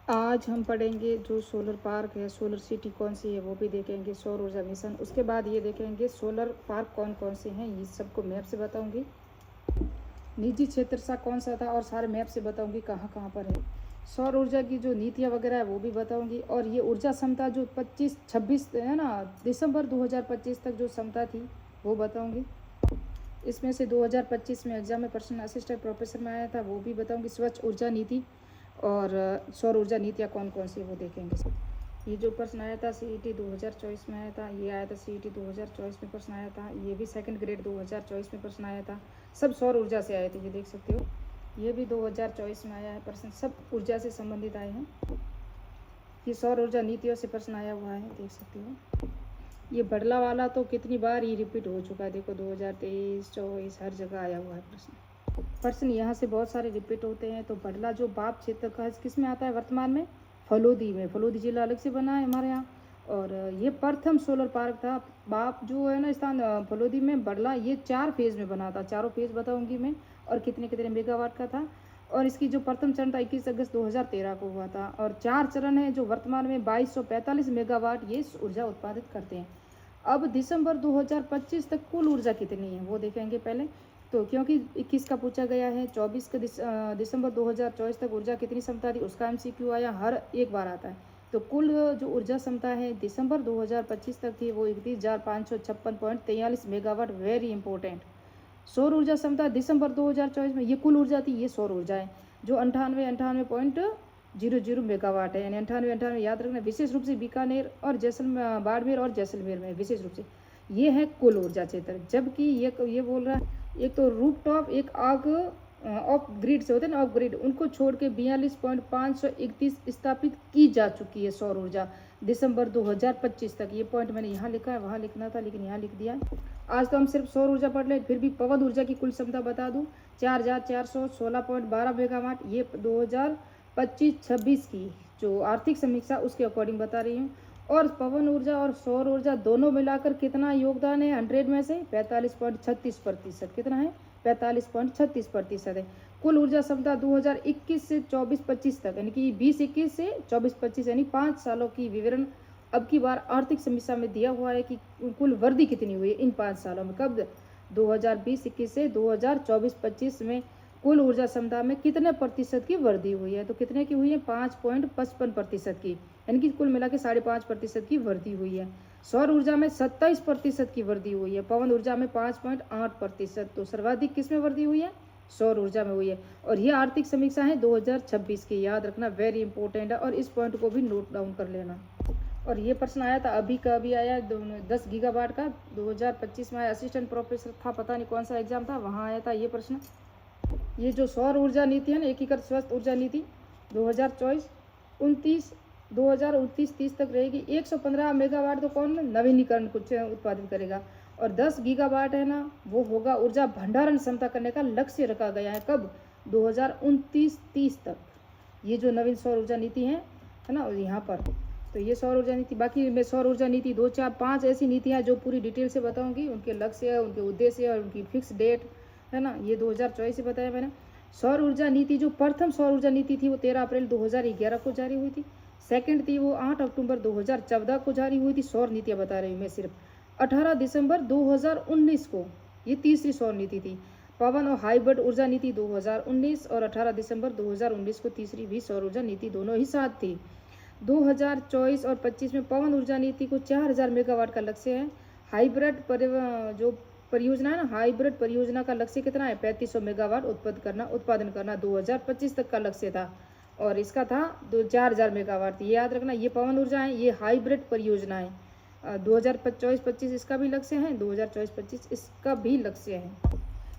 आज हम पढ़ेंगे जो सोलर पार्क है, सोलर सिटी कौन सी है वो भी देखेंगे, सौर ऊर्जा मिशन। उसके बाद ये देखेंगे सोलर पार्क कौन कौन से हैं, ये सबको मैप से बताऊंगी। निजी क्षेत्र सा कौन सा था और सारे मैप से बताऊंगी कहाँ कहाँ पर है। सौर ऊर्जा की जो नीतियाँ वगैरह है वो भी बताऊंगी। और ये ऊर्जा क्षमता जो 25-26 है ना, दिसंबर 2025 तक जो क्षमता थी वो बताऊंगी। इसमें से 2025 में एग्जाम में पर्सनल असिस्टेंट प्रोफेसर में आया था, वो भी बताऊंगी। स्वच्छ ऊर्जा नीति और सौर ऊर्जा नीतियाँ कौन कौन सी वो देखेंगे। ये जो प्रश्न आया था CET 2024 में आया था, ये आया था CET 2024 में प्रश्न आया था, ये भी सेकंड ग्रेड 2024 में प्रश्न आया था। सब सौर ऊर्जा से आए थे, ये देख सकते हो। ये भी 2024 में आया है प्रश्न, सब ऊर्जा से संबंधित आए हैं। ये सौर ऊर्जा नीतियों से प्रश्न आया हुआ है, देख सकते हो। ये बड़ला वाला तो कितनी बार ये रिपीट हो चुका है, देखो 2023, 24 हर जगह आया हुआ है प्रश्न यहाँ से बहुत सारे रिपीट होते हैं। तो बड़ला जो बाप क्षेत्र का किस में आता है वर्तमान में, फलोदी में। फलोदी जिला अलग से बना है हमारे यहाँ। और ये प्रथम सोलर पार्क था। बाप जो है ना स्थान फलोदी में, बड़ला ये 4 फेज़ में बना था। चारों फेज़ बताऊंगी मैं, और कितने कितने मेगावाट का था। और इसकी जो प्रथम चरण था 21 अगस्त 2013 को हुआ था। और 4 चरण है जो वर्तमान में 2245 मेगावाट ये ऊर्जा उत्पादित करते हैं। अब दिसंबर 2025 तक कुल ऊर्जा कितनी है वो देखेंगे पहले। तो क्योंकि 21 का पूछा गया है, 24 का दिसंबर 2024 तक ऊर्जा कितनी क्षमता थी उसका MCQ आया, हर एक बार आता है। तो कुल जो ऊर्जा क्षमता है दिसंबर 2025 तक थी वो 31,556.43 मेगावाट। Very important. सौर ऊर्जा क्षमता दिसंबर 2024 में, ये कुल ऊर्जा थी, ये सौर ऊर्जा है जो 98.00 मेगावाट है। यानी 98 याद रखना। विशेष रूप से बीकानेर और बाड़मेर और जैसलमेर में विशेष रूप से ये है कुल ऊर्जा क्षेत्र। जबकि ये बोल रहा है, एक तो रूफटॉप, एक आग ऑफ ग्रिड से होते हैं ना, ऑफ ग्रिड, उनको छोड़ के 42.531 स्थापित की जा चुकी है सौर ऊर्जा दिसंबर 2025 तक। ये पॉइंट मैंने यहाँ लिखा है, वहाँ लिखना था लेकिन यहाँ लिख दिया है। आज तो हम सिर्फ सौर ऊर्जा पढ़ लें, फिर भी पवन ऊर्जा की कुल क्षमता बता दूँ, 4416.12 मेगावाट। ये 2025-26 की जो आर्थिक समीक्षा उसके अकॉर्डिंग बता रही हूँ। और पवन ऊर्जा और सौर ऊर्जा दोनों मिलाकर कितना योगदान है 100 में से, 45.36%। कितना है, 45.36% है। कुल ऊर्जा क्षमता 2021 से 24-25 तक, यानी कि 2021 से 24-25 यानी 5 सालों की विवरण अब की बार आर्थिक समीक्षा में दिया हुआ है कि कुल वृद्धि कितनी हुई है इन 5 सालों में। कब, 2020-21 से 2024-25 में कुल ऊर्जा क्षमता में कितने प्रतिशत की वृद्धि हुई है। तो कितने की हुई है, 5.55% की, यानी कि कुल मिला के 5.5% की वृद्धि हुई है। सौर ऊर्जा में 27% की वृद्धि हुई है। पवन ऊर्जा में 5.8%। तो सर्वाधिक किस में वृद्धि हुई है, सौर ऊर्जा में हुई है। और ये आर्थिक समीक्षा है 2026 की, याद रखना, वेरी इंपॉर्टेंट है। और इस पॉइंट को भी नोट डाउन कर लेना। और ये प्रश्न आया था अभी का, अभी आया 10 गीगावाट का, 2025 में आया। असिस्टेंट प्रोफेसर था, पता नहीं कौन सा एग्जाम था, वहाँ आया था ये प्रश्न। ये जो सौर ऊर्जा नीति है ना, एकीकृत स्वस्थ ऊर्जा नीति 2029-30 तक रहेगी। 115 मेगावाट तो कौन, नवीनीकरण कुछ उत्पादित करेगा। और 10 गीगावाट है ना, वो होगा ऊर्जा भंडारण क्षमता करने का लक्ष्य रखा गया है। कब, 2029-30 तक। ये जो नवीन सौर ऊर्जा नीति है ना, यहाँ पर। तो ये सौर ऊर्जा नीति, बाकी मैं सौर ऊर्जा नीति 2, 4, 5 ऐसी नीतियाँ जो पूरी डिटेल से बताऊंगी, उनके लक्ष्य, उनके उद्देश्य और उनकी फिक्स डेट है ना, ये 2024 से बताया मैंने। सौर ऊर्जा नीति जो प्रथम सौर ऊर्जा नीति थी वो 13 अप्रैल 2011 को जारी हुई थी। सेकंड थी वो 8 अक्टूबर 2014 को जारी हुई थी। सौर नीतियाँ बता रही हूँ मैं सिर्फ। 18 दिसंबर 2019 को ये तीसरी सौर नीति थी। पवन और हाइब्रिड ऊर्जा नीति 2019 और 18 दिसंबर 2019 को तीसरी भी सौर ऊर्जा नीति दोनों ही साथ थी। 2024 और 25 में पवन ऊर्जा नीति को 4000 मेगावाट का लक्ष्य है। हाइब्रिड जो परियोजना है ना, हाइब्रिड परियोजना का लक्ष्य कितना है, 3500 मेगावाट उत्पादन करना 2025 तक का लक्ष्य था। और इसका था 4000 मेगावाट। ये याद रखना, ये पवन ऊर्जा है, ये हाइब्रिड परियोजना है। 2024-25 इसका भी लक्ष्य है, 2024-25 इसका भी लक्ष्य है।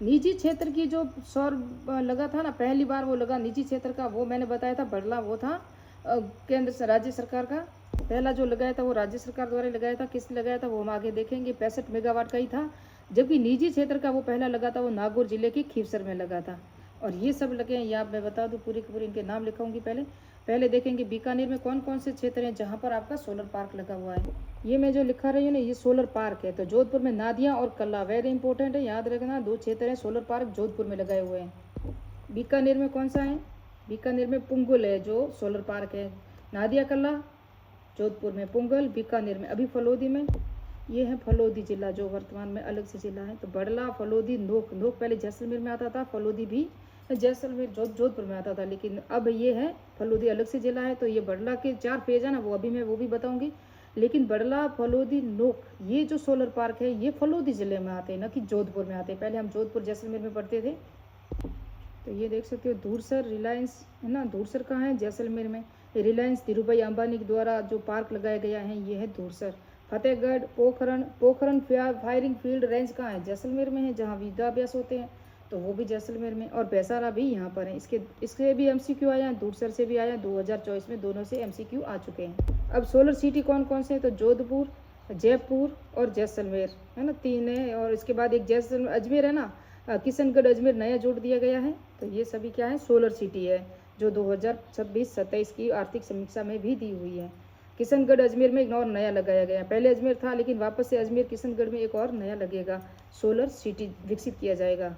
निजी क्षेत्र की जो सौर लगा था ना, पहली बार वो लगा निजी क्षेत्र का, वो मैंने बताया था बड़ला, वो था केंद्र से राज्य सरकार का। पहला जो लगाया था वो राज्य सरकार द्वारा लगाया था। किसने लगाया था वो हम आगे देखेंगे, 65 मेगावाट का ही था। जबकि निजी क्षेत्र का वो पहला लगा था वो नागौर जिले के खीवसर में लगा था। और ये सब लगे हैं, यहाँ मैं बता दूँ पूरी की पूरी इनके नाम लिखाऊंगी। पहले देखेंगे बीकानेर में कौन कौन से क्षेत्र हैं जहाँ पर आपका सोलर पार्क लगा हुआ है। ये मैं जो लिखा रही हूँ ना, ये सोलर पार्क है। तो जोधपुर में नादिया और कल्ला, वेरी इंपॉर्टेंट है, याद रखना, 2 क्षेत्र हैं सोलर पार्क जोधपुर में लगाए हुए हैं। बीकानेर में कौन सा है, बीकानेर में पुंगुल है जो सोलर पार्क है। नादिया कला जोधपुर में, पुंगल बीकानेर में, अभी फलोदी में। ये है फलोदी जिला जो वर्तमान में अलग से जिला है। तो बड़ला, फलोदी, नोक। नोक पहले जैसलमेर में आता था, फलोदी भी जैसलमेर जोधपुर में आता था, लेकिन अब ये है फलोदी अलग से जिला है। तो ये बड़ला के 4 फेज है ना, वो अभी मैं वो भी बताऊंगी। लेकिन बड़ला, फलोदी, नोक ये जो सोलर पार्क है ये फलोदी जिले में आते हैं, ना कि जोधपुर में आते हैं। पहले हम जोधपुर जैसलमेर में पढ़ते थे। तो ये देख सकते हो धूरसर रिलायंस है ना, धूरसर कहाँ है? जैसलमेर में। रिलायंस धीरूभाई अंबानी के द्वारा जो पार्क लगाया गया है ये है Dhursar. Fatehgarh, Pokhran. Pokhran firing field range कहाँ है? जैसलमेर में है, जहाँ युद्धाभ्यास होते हैं, तो वो भी जैसलमेर में। और बैसारा भी यहाँ पर है। इसके भी MCQ आया है, धूरसर से भी आया। 2024 में दोनों से MCQ आ चुके हैं। अब सोलर सिटी कौन कौन से हैं? तो जोधपुर, जयपुर और जैसलमेर है ना, 3 है। और इसके बाद एक जैसलमेर अजमेर है ना, किशनगढ़ अजमेर नया जोड़ दिया गया है। तो ये सभी क्या है? सोलर सिटी है, जो 2026-27 की आर्थिक समीक्षा में भी दी हुई है। किशनगढ़ अजमेर में एक और नया लगाया गया है। पहले अजमेर था, लेकिन वापस से अजमेर किशनगढ़ में एक और नया लगेगा, सोलर सिटी विकसित किया जाएगा।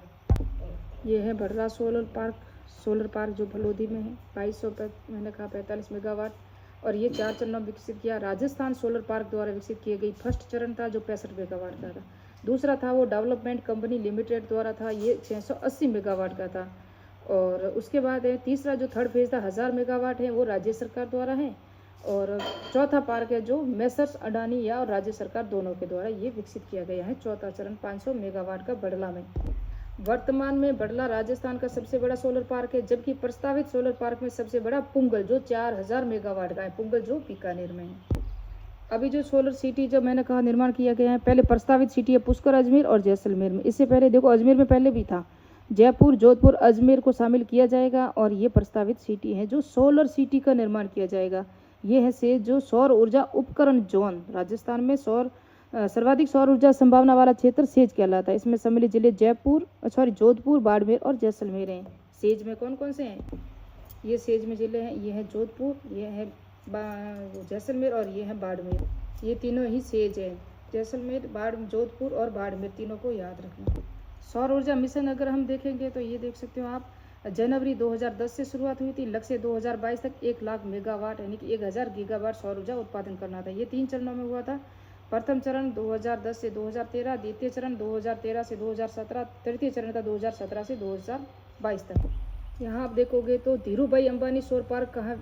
ये है बड़ला सोलर पार्क जो फलोदी में है। 2200 मैंने कहा 45 मेगावाट। और ये 4 चरणों में विकसित किया। राजस्थान सोलर पार्क द्वारा विकसित किए गई। फर्स्ट चरण था जो 65 मेगावाट का था। दूसरा था वो डेवलपमेंट कंपनी लिमिटेड द्वारा था, ये 680 मेगावाट का था। और उसके बाद है तीसरा जो थर्ड फेज था 1000 मेगावाट है, वो राज्य सरकार द्वारा है। और चौथा पार्क है जो मेसर्स अडानी या और राज्य सरकार दोनों के द्वारा ये विकसित किया गया है। चौथा चरण 500 मेगावाट का बड़ला में। वर्तमान में बड़ला राजस्थान का सबसे बड़ा सोलर पार्क है, जबकि प्रस्तावित सोलर पार्क में सबसे बड़ा पुंगल जो 4000 मेगावाट का है, पुंगल जो बीकानेर में है। अभी जो सोलर सिटी जो मैंने कहा निर्माण किया गया है, पहले प्रस्तावित सिटी है पुष्कर, अजमेर और जैसलमेर में। इससे पहले देखो अजमेर में पहले भी था, जयपुर, जोधपुर, अजमेर को शामिल किया जाएगा। और ये प्रस्तावित सिटी है जो सोलर सिटी का निर्माण किया जाएगा। ये है से जो सौर ऊर्जा उपकरण जोन। राजस्थान में सर्वाधिक सौर ऊर्जा संभावना वाला क्षेत्र सेज कहलाता है। इसमें सम्मिलित जिले जोधपुर, बाड़मेर और जैसलमेर हैं। सेज में कौन कौन से हैं? ये सेज में जिले हैं, ये है जोधपुर, ये है जैसलमेर और ये है बाड़मेर। ये तीनों ही सेज है, जैसलमेर, जोधपुर और बाड़मेर, तीनों को याद रखना। सौर ऊर्जा मिशन अगर हम देखेंगे तो ये देख सकते हो आप, जनवरी 2010 से शुरुआत हुई थी। लक्ष्य 2022 तक 1 लाख मेगावाट यानी कि 1000 गीगावाट सौर ऊर्जा उत्पादन करना था। ये 3 चरणों में हुआ था। प्रथम चरण 2010 से 2013, द्वितीय चरण 2013 से 2017, तृतीय चरण था 2017 से 2022 तक। यहाँ आप देखोगे तो धीरूभाई अंबानी सौर पार्क कहाँ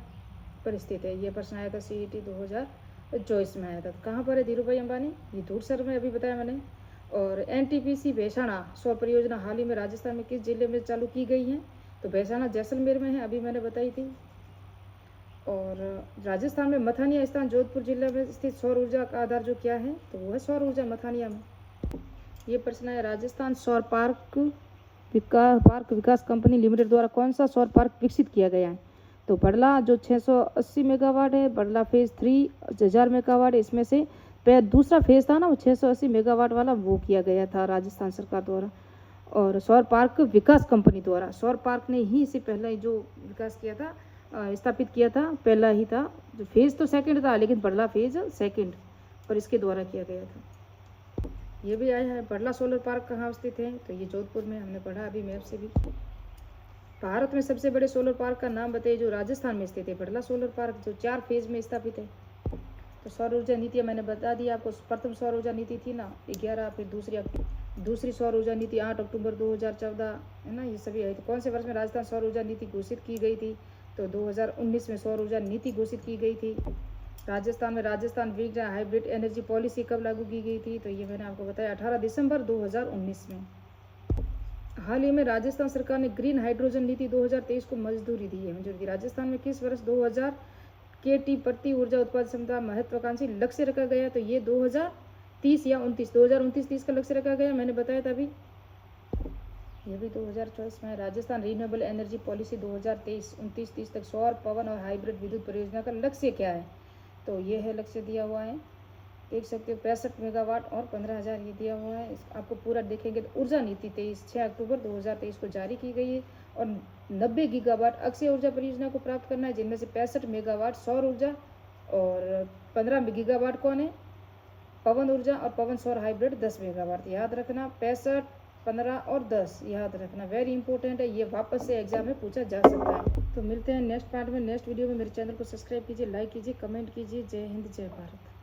पर स्थित है? ये प्रश्न आया था CET 2024 में आया था। कहाँ पर है धीरूभाई अंबानी? ये धूरसर में, अभी बताया मैंने। और NTPC भैसाना सौर परियोजना हाल ही में राजस्थान में किस जिले में चालू की गई है? तो भैसाना जैसलमेर में है, अभी मैंने बताई थी। और राजस्थान में मथानिया स्थान जोधपुर जिले में स्थित सौर ऊर्जा का आधार जो क्या है? तो वो है सौर ऊर्जा मथानिया में। ये प्रश्न है, राजस्थान सौर पार्क विकास कंपनी लिमिटेड द्वारा कौन सा सौर पार्क विकसित किया गया है? तो बड़ला जो 680 मेगावाट है, बड़ला फेज 3 1000 मेगावाट। इसमें से दूसरा फेज था ना, वो 680 मेगावाट वाला, वो किया गया था राजस्थान सरकार द्वारा। और सौर पार्क विकास कंपनी द्वारा, सौर पार्क ने ही इसे पहला ही जो विकास किया था, स्थापित किया था, पहला ही था। जो फेज तो सेकंड था, लेकिन बड़ला फेज सेकंड पर इसके द्वारा किया गया था। ये भी आया है। बड़ला सोलर पार्क कहाँ स्थित है? तो ये जोधपुर में, हमने पढ़ा अभी मैप से भी। भारत में सबसे बड़े सोलर पार्क का नाम बताइए जो राजस्थान में स्थित है? बड़ला सोलर पार्क जो 4 फेज में स्थापित है। तो सौर ऊर्जा नीति मैंने बता दी आपको। प्रथम सौर ऊर्जा नीति थी ना 11, फिर दूसरी सौर ऊर्जा नीति 8 अक्टूबर 2014 है ना, ये सभी है। तो कौन से वर्ष में राजस्थान सौर ऊर्जा नीति घोषित की गई थी? तो 2019 में सौर ऊर्जा नीति घोषित की गई थी। राजस्थान में राजस्थान विग्ड हाइब्रिड एनर्जी पॉलिसी कब लागू की गई थी? तो ये मैंने आपको बताया 18 दिसंबर 2019 में। हाल ही में राजस्थान सरकार ने ग्रीन हाइड्रोजन नीति 2023 को मंजूरी दी है। राजस्थान में किस वर्ष 2000 KT प्रति ऊर्जा उत्पादन क्षमता महत्वाकांक्षी लक्ष्य रखा गया? तो ये 2030 या 2029-30 का लक्ष्य रखा गया, मैंने बताया था अभी। ये भी 2024 में। राजस्थान रिन्यूएबल एनर्जी पॉलिसी 2023-29-30 तक सौर, पवन और हाइब्रिड विद्युत परियोजना का लक्ष्य क्या है? तो ये है लक्ष्य दिया हुआ है, देख सकते हो 65 मेगावाट और 15,000 ये दिया हुआ है। आपको पूरा देखेंगे तो ऊर्जा नीति 6 अक्टूबर 2023 को जारी की गई है। और 90 गीगावाट अक्षय ऊर्जा परियोजना को प्राप्त करना है, जिनमें से 65 मेगावाट सौर ऊर्जा और 15 गीगावाट कौन है? पवन ऊर्जा और पवन सौर हाइब्रिड 10 मेगावाट। याद रखना 65 15 और 10 याद रखना, वेरी इंपॉर्टेंट है, ये वापस से एग्जाम में पूछा जा सकता है। तो मिलते हैं नेक्स्ट पार्ट में, नेक्स्ट वीडियो में। मेरे चैनल को सब्सक्राइब कीजिए, लाइक कीजिए, कमेंट कीजिए। जय हिंद, जय भारत।